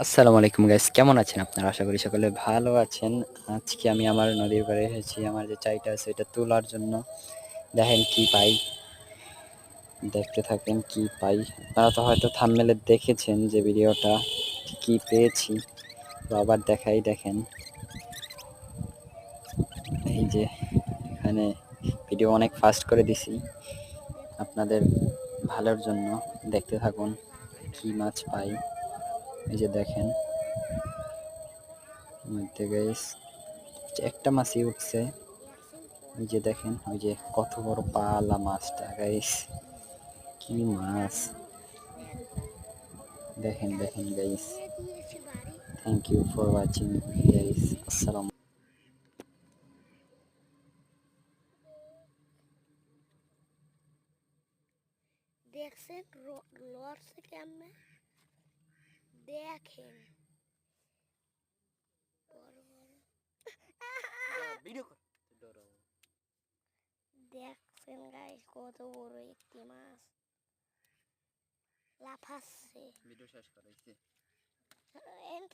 আসসালামু আলাইকুম গাইস, কেমন আছেন আপনারা? আশা করি সকলে ভালো আছেন। আজকে আমি আমার নদীর পাড়ে এসেছি আমার যে চাইটা আছে এটা তোলার জন্য। দেখেন কি পাই, দেখতে থাকেন কি পাই। আপনারা তো হয়তো থাম্বনেলে দেখেছেন যে ভিডিওটা কি পেয়েছি, তো আবার দেখাই। দেখেন এই যে এখানে ভিডিও অনেক ফাস্ট করে দিছি আপনাদের ভালোর জন্য। দেখতে থাকুন কি মাছ পাই। এই যে দেখেন মধ্যে গাইস একটা মাছই উঠছে। ওই যে দেখেন, ওই যে কত বড় পালা মাছটা গাইস, কি মাছ! দেখেন দেখেন guys, thank you for watching guys. আসসালাম। দেখছেন লড়ছে কেমনে? দেখেন বড় বড় ভিডিও কর। দেখছেন গাইস কত বড় একটি মাছ লাফাচ্ছে। ভিডিও শেষ করাইছে। এন